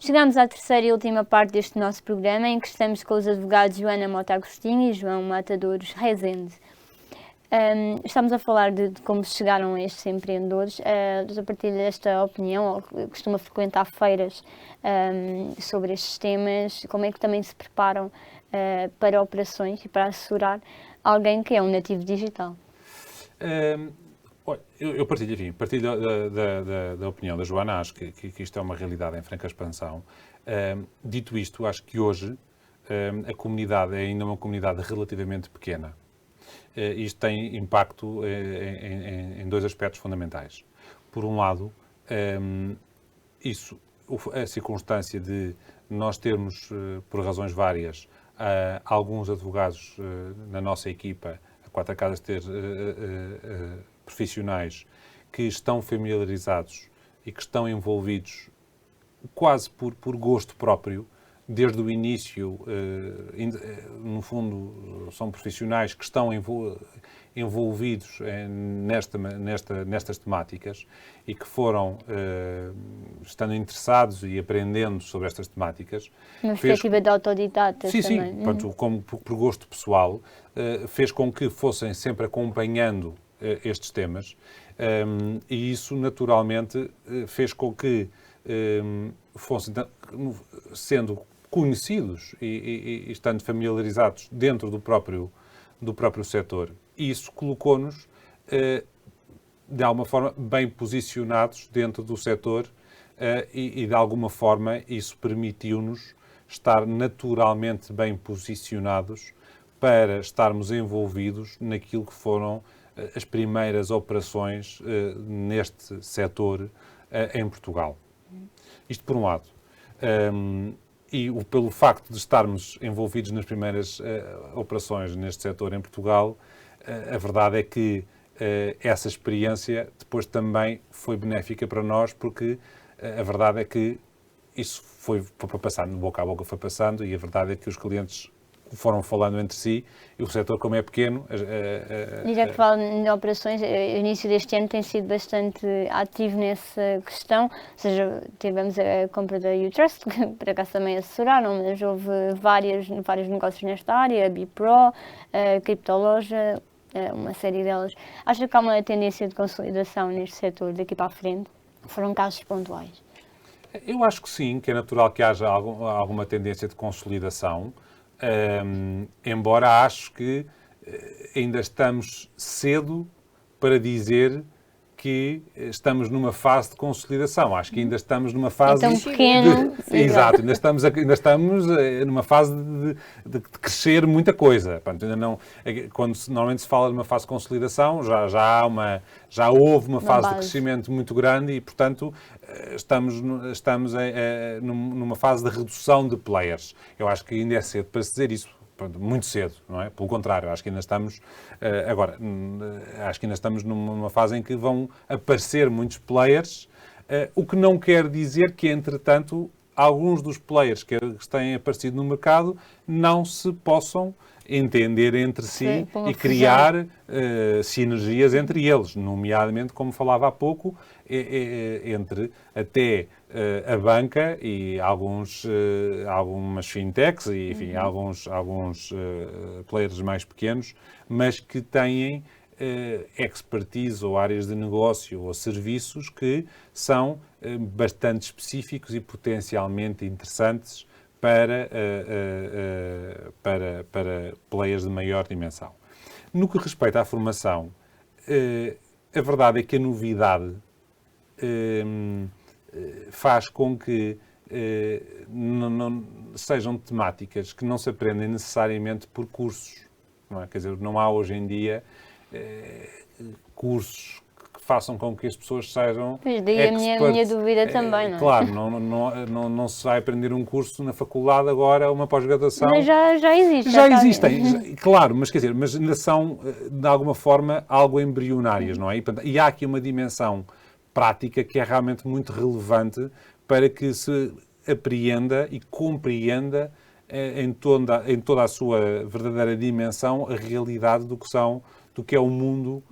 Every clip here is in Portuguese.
Chegamos à terceira e última parte deste nosso programa, em que estamos com os advogados Joana Mota Agostinho e João Matadores Rezende. Estamos a falar de como chegaram a estes empreendedores. A partir desta opinião, costuma frequentar feiras sobre estes temas, como é que também se preparam para operações e para assessorar alguém que é um nativo digital? Eu partilho da opinião da Joana, acho que isto é uma realidade em franca expansão. Dito isto, acho que hoje a comunidade é ainda uma comunidade relativamente pequena. Isto tem impacto em dois aspectos fundamentais. Por um lado, a circunstância de nós termos, por razões várias, alguns advogados na nossa equipa, a Quatro Casas ter profissionais que estão familiarizados e que estão envolvidos quase por gosto próprio, desde o início, no fundo, são profissionais que estão envolvidos nestas temáticas e que foram estando interessados e aprendendo sobre estas temáticas. Uma perspectiva de autodidatas também. Sim, portanto, como por gosto pessoal, fez com que fossem sempre acompanhando estes temas e isso, naturalmente, fez com que fossem sendo conhecidos e estando familiarizados dentro do próprio setor. E isso colocou-nos, de alguma forma, bem posicionados dentro do setor e, de alguma forma, isso permitiu-nos estar naturalmente bem posicionados para estarmos envolvidos naquilo que foram as primeiras operações neste setor em Portugal. Isto por um lado. E pelo facto de estarmos envolvidos nas primeiras operações neste setor em Portugal, a verdade é que essa experiência depois também foi benéfica para nós, porque a verdade é que isso foi passando, boca a boca foi passando, e a verdade é que os clientes foram falando entre si, e o setor, como é pequeno... E já que falam de operações, o início deste ano tem sido bastante ativo nessa questão, ou seja, tivemos a compra da Utrust, que por acaso também assessoraram, mas houve vários negócios nesta área, a Bipro, a Criptoloja, uma série delas. Acha que há uma tendência de consolidação neste setor daqui para a frente? Foram casos pontuais? Eu acho que sim, que é natural que haja alguma tendência de consolidação, embora acho que ainda estamos cedo para dizer que estamos numa fase de consolidação. Acho que ainda estamos numa fase... É tão pequeno. Exato, ainda estamos numa fase de crescer muita coisa. Portanto, ainda não, quando normalmente se fala de uma fase de consolidação, já houve uma fase de crescimento muito grande e, portanto, estamos numa fase de redução de players. Eu acho que ainda é cedo para se dizer isso. Muito cedo, não é? Pelo contrário, acho que ainda estamos numa fase em que vão aparecer muitos players, o que não quer dizer que, entretanto, alguns dos players que têm aparecido no mercado não se possam entender entre si e criar sinergias entre eles, nomeadamente, como falava há pouco, entre até a banca e algumas fintechs e, enfim, alguns players mais pequenos, mas que têm expertise ou áreas de negócio ou serviços que são bastante específicos e potencialmente interessantes para players de maior dimensão. No que respeita à formação, a verdade é que a novidade faz com que não sejam temáticas que não se aprendem necessariamente por cursos. Não é? Quer dizer, não há hoje em dia cursos que façam com que as pessoas sejam Pois daí a minha dúvida também, não é? Claro, não se vai aprender um curso na faculdade agora, uma pós-graduação. Mas já existe. Já existem, claro, mas quer dizer, mas ainda são, de alguma forma, algo embrionárias, não é? E há aqui uma dimensão prática que é realmente muito relevante para que se apreenda e compreenda em toda a sua verdadeira dimensão a realidade do que é o mundo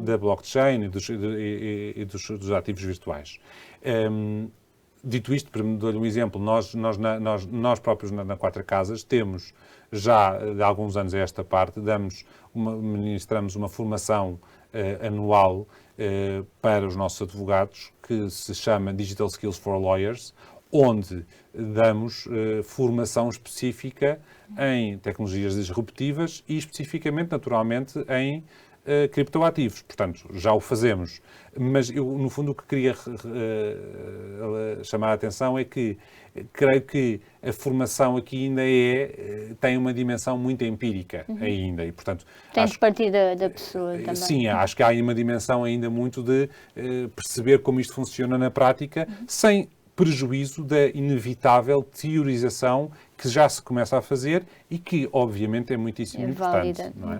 da blockchain e dos ativos virtuais. Dito isto, dou-lhe um exemplo, nós próprios na Quatro Casas temos já de alguns anos a esta parte, ministramos uma formação anual para os nossos advogados, que se chama Digital Skills for Lawyers, onde damos formação específica em tecnologias disruptivas e especificamente, naturalmente, em criptoativos. Portanto, já o fazemos. Mas eu, no fundo, o que queria chamar a atenção é que creio que a formação aqui ainda tem uma dimensão muito empírica ainda. E, portanto, tem de partir da pessoa também. Sim, acho que há aí uma dimensão ainda muito de perceber como isto funciona na prática, sem prejuízo da inevitável teorização que já se começa a fazer e que, obviamente, é muitíssimo importante. Não é?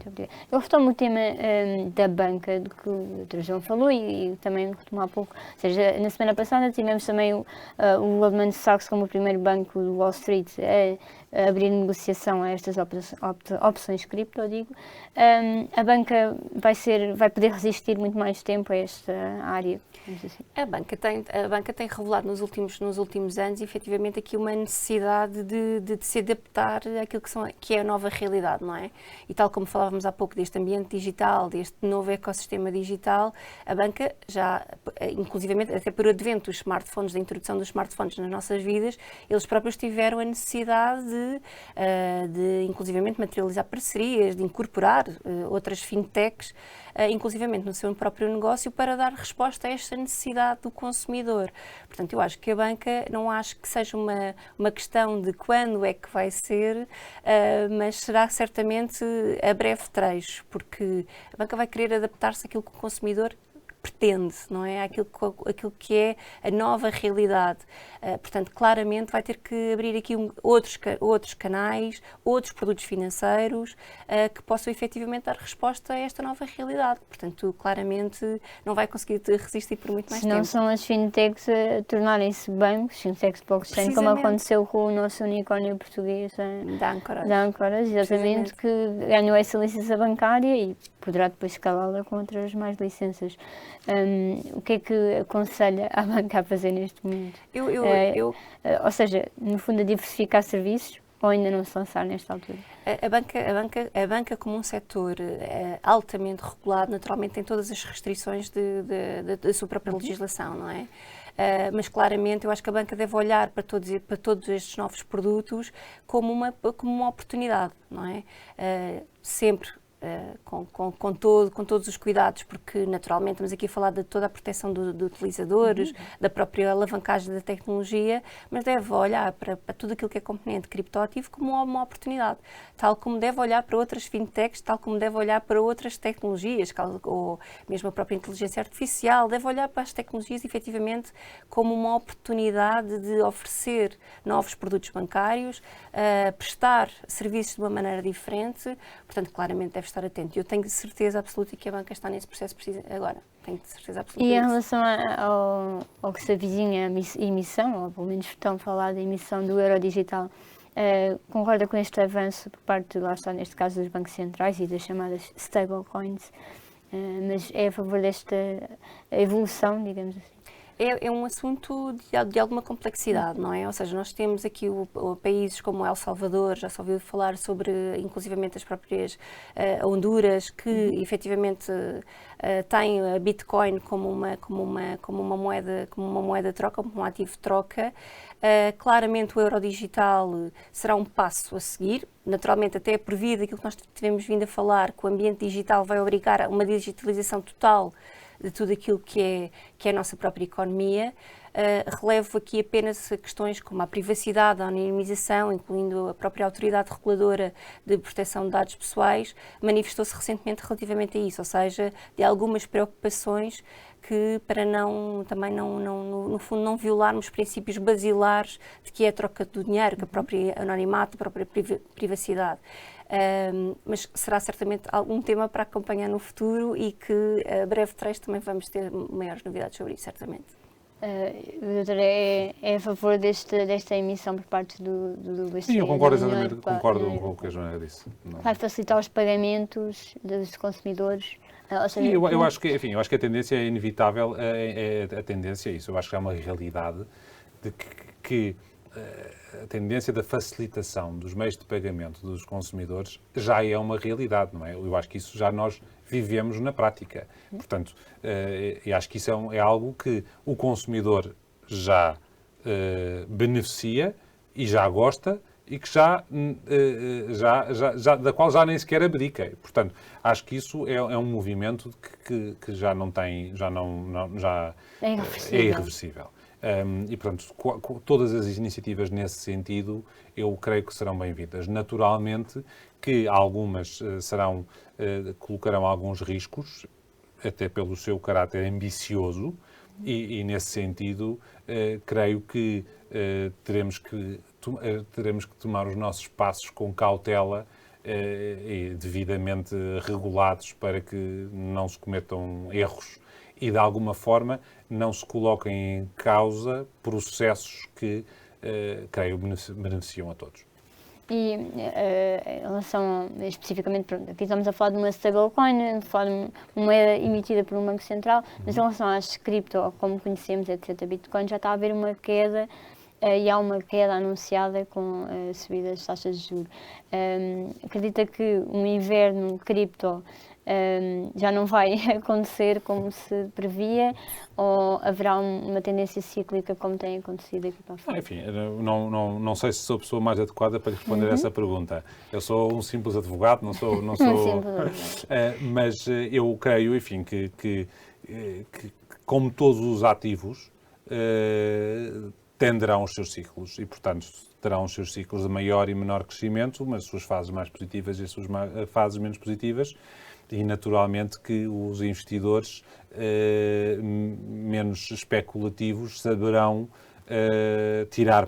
Eu retomo o tema da banca, do que o Dr. João falou, e também retomo há pouco. Ou seja, na semana passada tivemos também o Goldman Sachs como o primeiro banco do Wall Street a abrir negociação a estas opções cripto, eu digo. A banca vai poder resistir muito mais tempo a esta área. Assim. A banca tem revelado nos últimos anos, efetivamente, aqui uma necessidade de se adaptar àquilo que é a nova realidade, não é? E tal como falávamos há pouco deste ambiente digital, deste novo ecossistema digital, a banca já, inclusivamente, até por advento dos smartphones, da introdução dos smartphones nas nossas vidas, eles próprios tiveram a necessidade de inclusivamente, materializar parcerias, de incorporar outras fintechs, inclusivamente no seu próprio negócio, para dar resposta a esta necessidade do consumidor. Portanto, eu acho que a banca, não acho que seja uma questão de quando é que vai ser, mas será certamente a breve trecho, porque a banca vai querer adaptar-se àquilo que o consumidor pretende, não é? Aquilo que é a nova realidade. Portanto, claramente vai ter que abrir aqui outros canais, outros produtos financeiros que possam efetivamente dar resposta a esta nova realidade. Portanto, claramente não vai conseguir resistir por muito mais tempo. Se não são as fintechs a tornarem-se bancos, fintechs blockchain, como aconteceu com o nosso unicórnio português da Ancoras, exatamente, que ganhou essa licença bancária e poderá depois escalá-la com outras mais licenças. O que é que aconselha a banca a fazer neste momento? Ou seja, no fundo, a diversificar serviços ou ainda não se lançar nesta altura? A banca como um setor altamente regulado, naturalmente tem todas as restrições da sua própria legislação, não é? Mas claramente eu acho que a banca deve olhar para todos estes novos produtos como uma oportunidade, não é? Sempre com todos os cuidados, porque naturalmente estamos aqui a falar de toda a proteção dos utilizadores, da própria alavancagem da tecnologia, mas deve olhar para tudo aquilo que é componente criptoativo como uma oportunidade, tal como deve olhar para outras fintechs, tal como deve olhar para outras tecnologias, ou mesmo a própria inteligência artificial, deve olhar para as tecnologias efetivamente como uma oportunidade de oferecer novos produtos bancários, prestar serviços de uma maneira diferente. Portanto, claramente deve estar atento. Eu tenho certeza absoluta que a banca está nesse processo agora. Tenho certeza absoluta. E em relação ao que se avizinha a emissão, ou pelo menos estão a falar da emissão do euro digital, concorda com este avanço por parte, lá está, neste caso, dos bancos centrais e das chamadas stablecoins, mas é a favor desta evolução, digamos assim? É um assunto de alguma complexidade, não é? Ou seja, nós temos aqui países como El Salvador, já se ouviu falar sobre, inclusivamente, as próprias Honduras, que efetivamente têm a Bitcoin como uma moeda de troca, como um ativo de troca. Claramente o euro digital será um passo a seguir. Naturalmente, até prevido aquilo que nós tivemos vindo a falar, que o ambiente digital vai obrigar a uma digitalização total de tudo aquilo que é a nossa própria economia. Relevo aqui apenas questões como a privacidade, a anonimização, incluindo a própria autoridade reguladora de proteção de dados pessoais, manifestou-se recentemente relativamente a isso, ou seja, de algumas preocupações que para no fundo, não violarmos princípios basilares de que é a troca do dinheiro, que a própria anonimato, a própria privacidade. Mas será certamente algum tema para acompanhar no futuro e que a breve trecho também vamos ter maiores novidades sobre isso, certamente. Doutora, é a favor desta emissão por parte do BCE? Sim, eu concordo exatamente com o que a Joana disse. Vai facilitar os pagamentos dos consumidores? Sim, eu acho que a tendência é inevitável, a tendência é isso, eu acho que é uma realidade de que a tendência da facilitação dos meios de pagamento dos consumidores já é uma realidade, não é? Eu acho que isso já nós vivemos na prática. Portanto, eu acho que isso é algo que o consumidor já beneficia e já gosta e que da qual já nem sequer abdica. Portanto, acho que isso é um movimento que já não tem, já É é irreversível. E, portanto, todas as iniciativas nesse sentido, eu creio que serão bem-vindas. Naturalmente que algumas colocarão alguns riscos, até pelo seu caráter ambicioso, e nesse sentido, creio que teremos que tomar os nossos passos com cautela e devidamente regulados para que não se cometam erros e, de alguma forma, não se coloquem em causa processos que, creio, beneficiam a todos. E em relação, especificamente, pronto, aqui estamos a falar de uma stablecoin, de uma moeda emitida por um banco central, mas em relação às cripto, como conhecemos, etc., Bitcoin, já está a haver uma queda e há uma queda anunciada com a subida das taxas de juros. Acredita que um inverno cripto já não vai acontecer como se previa, ou haverá uma tendência cíclica como tem acontecido aqui para a frente? Enfim, não sei se sou a pessoa mais adequada para responder essa pergunta. Eu sou um simples advogado, não sou mas eu creio, enfim, que como todos os ativos, tenderão os seus ciclos e, portanto, terão os seus ciclos de maior e menor crescimento, mas as suas fases mais positivas e as suas fases menos positivas. E, naturalmente, que os investidores menos especulativos saberão tirar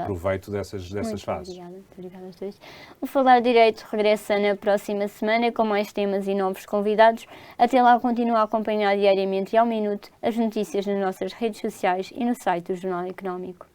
proveito dessas fases. Muito obrigada aos dois. O Falar Direito regressa na próxima semana com mais temas e novos convidados. Até lá, continua a acompanhar diariamente e ao minuto as notícias nas nossas redes sociais e no site do Jornal Económico.